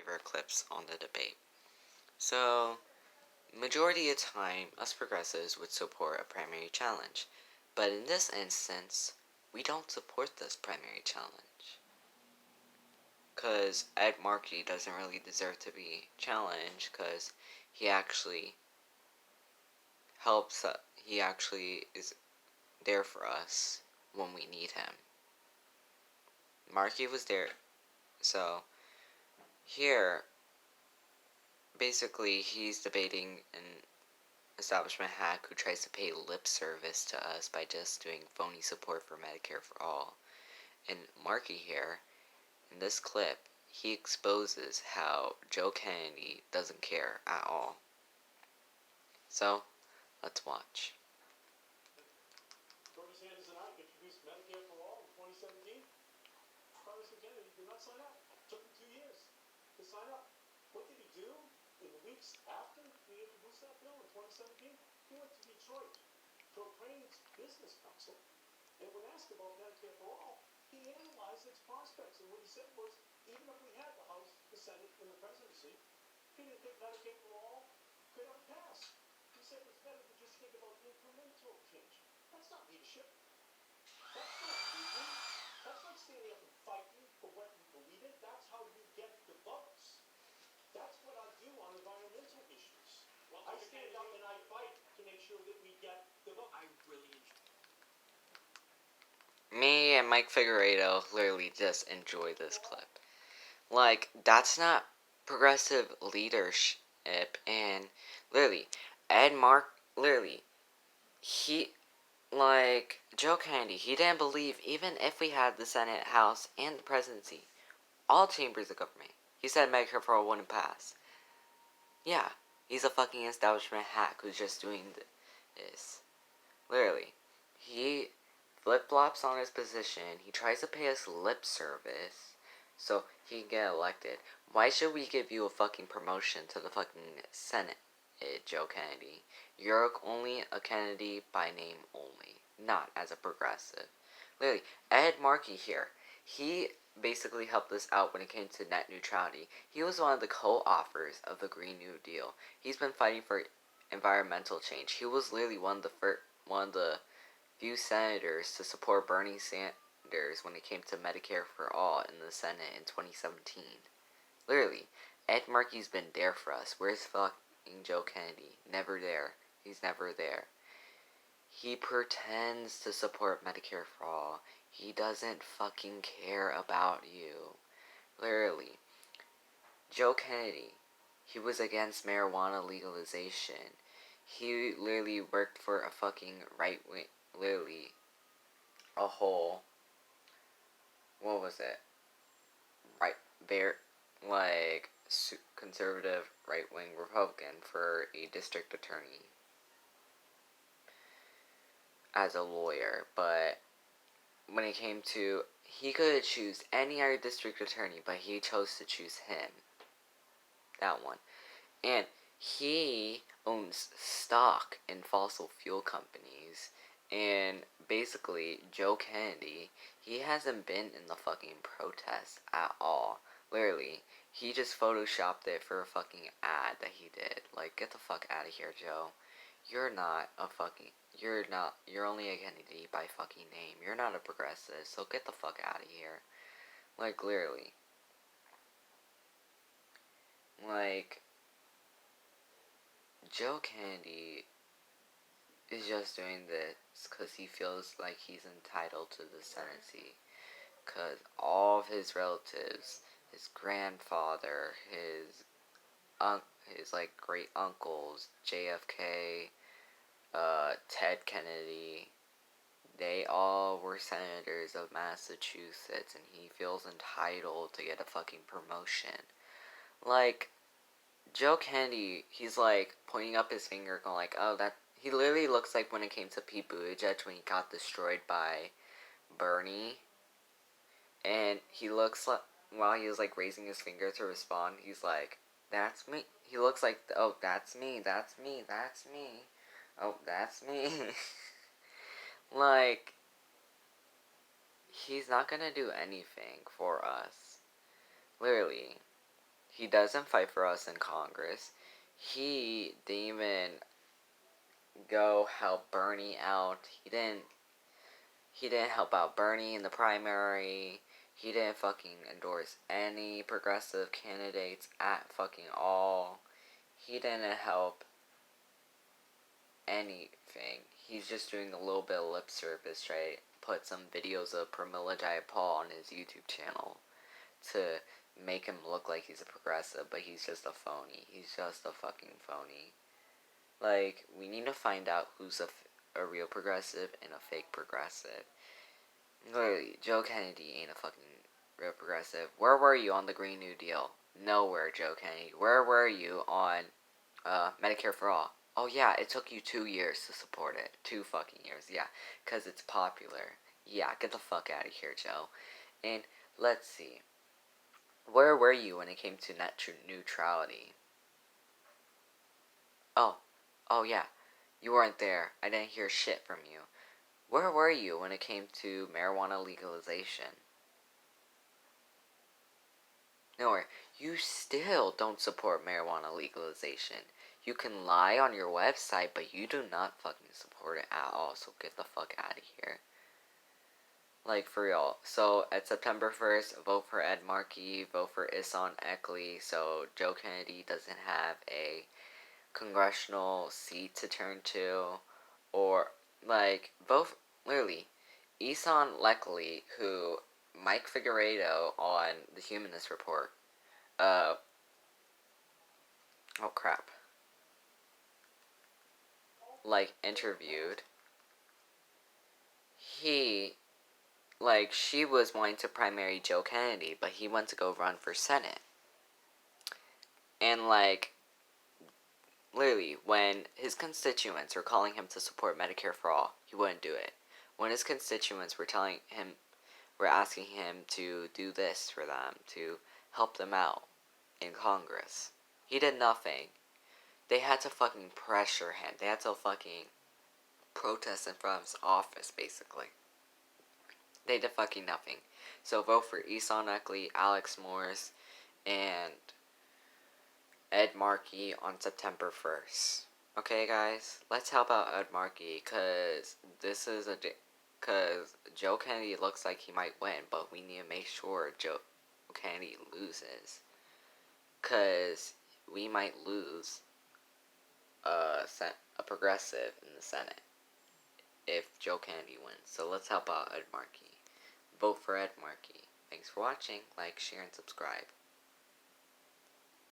favorite clips on the debate. So, majority of the time, us progressives would support a primary challenge. But in this instance, we don't support this primary challenge. Because Ed Markey doesn't really deserve to be challenged because he actually helps, he actually is there for us when we need him. Markey was there, so here, basically, he's debating an establishment hack who tries to pay lip service to us by just doing phony support for Medicare for all. And Markey here, in this clip, he exposes how Joe Kennedy doesn't care at all. So, let's watch. Bernie Sanders and I introduced Medicare for all in 2017. Congressman Kennedy did not sign up. It took him 2 years to sign up. What did he do in the weeks after we introduced that bill in 2017? He went to Detroit to a Crane's Business Council, and when asked about Medicare for all, he analyzed its prospects, and what he said was, even if we had the House, the Senate, and the presidency, he didn't think Medicare for all could ever pass. He said it's better to just think about incremental change. That's not leadership. That's not leading. That's not standing up and fighting for what you believe in. That's how you get the votes. That's what I do on environmental issues. Well, I stand up and I fight to make sure that we get the vote. I really enjoy. Me and Mike Figueredo literally just enjoy this clip. Like, that's not progressive leadership, and literally, he, like, Joe Kennedy, he didn't believe even if we had the Senate, House, and the presidency, all chambers of government, he said Medicare for all wouldn't pass. Yeah, he's a fucking establishment hack who's just doing this. Literally, he flip-flops on his position, he tries to pay us lip service so he can get elected. Why should we give you a fucking promotion to the fucking Senate, Joe Kennedy? You're only a Kennedy by name only, not as a progressive. Literally, Ed Markey here, he basically helped us out when it came to net neutrality. He was one of the co-authors of the Green New Deal. He's been fighting for environmental change. He was literally one of the few senators to support Bernie Sanders when it came to Medicare for all in the Senate in 2017. Literally, Ed Markey's been there for us. Where's fucking Joe Kennedy? Never there. He's never there. He pretends to support Medicare for all. He doesn't fucking care about you. Literally, Joe Kennedy, he was against marijuana legalization. He literally worked for a fucking right wing, literally, a whole, what was it? Right, there, like, conservative right wing Republican for a district attorney as a lawyer, but when it came to, he could have choose any other district attorney, but he chose to choose him. That one. And he owns stock in fossil fuel companies. And basically, Joe Kennedy, he hasn't been in the fucking protest at all. Literally, he just photoshopped it for a fucking ad that he did. Like, get the fuck out of here, Joe. You're only a Kennedy by fucking name. You're not a progressive, so get the fuck out of here. Like, literally. Like, Joe Kennedy is just doing this because he feels like he's entitled to the Senate seat. Because all of his relatives, his grandfather, his like great uncles, JFK, Ted Kennedy, they all were senators of Massachusetts, and he feels entitled to get a fucking promotion. Like, Joe Kennedy, he's like pointing up his finger, going like, "Oh, that." He literally looks like when it came to Pete Buttigieg when he got destroyed by Bernie, and he looks like while he was like raising his finger to respond, he's like, "That's me." He looks like, "Oh, that's me, that's me, that's me, oh, that's me." Like, he's not gonna do anything for us. Literally, He doesn't fight for us in Congress. He didn't even go help Bernie out. He didn't help out Bernie in the primary. He didn't fucking endorse any progressive candidates at fucking all. He didn't help anything. He's just doing a little bit of lip service, right? Put some videos of Pramila Jayapal on his YouTube channel to make him look like he's a progressive, but he's just a phony. He's just a fucking phony. Like, we need to find out who's a real progressive and a fake progressive. Literally, Joe Kennedy ain't a fucking real progressive. Where were you on the Green New Deal? Nowhere, Joe Kennedy. Where were you on Medicare for All? Oh yeah, it took you 2 years to support it. 2 fucking years, yeah. Because it's popular. Yeah, get the fuck out of here, Joe. And let's see. Where were you when it came to net neutrality? Oh yeah. You weren't there. I didn't hear shit from you. Where were you when it came to marijuana legalization? Nowhere. You still don't support marijuana legalization. You can lie on your website, but you do not fucking support it at all, so get the fuck out of here. Like, for real. So, at September 1st, vote for Ed Markey, vote for Ihsan Eckley, so Joe Kennedy doesn't have a congressional seat to turn to, or, like, both, literally, Ihsan Eckley, who Mike Figueredo on the Humanist Report, oh crap, like, interviewed, she was wanting to primary Joe Kennedy, but he went to go run for Senate. And, literally, when his constituents were calling him to support Medicare for All, he wouldn't do it. When his constituents were asking him to do this for them, to help them out in Congress, he did nothing. They had to fucking pressure him. They had to fucking protest in front of his office, basically. They did fucking nothing. So vote for Ihsan Eckley, Alex Morris, and Ed Markey on September 1st. Okay, guys? Let's help out Ed Markey, because because Joe Kennedy looks like he might win, but we need to make sure Joe Kennedy loses. Because we might lose a progressive in the Senate if Joe Kennedy wins. So let's help out Ed Markey. Vote for Ed Markey. Thanks for watching. Like, share, and subscribe.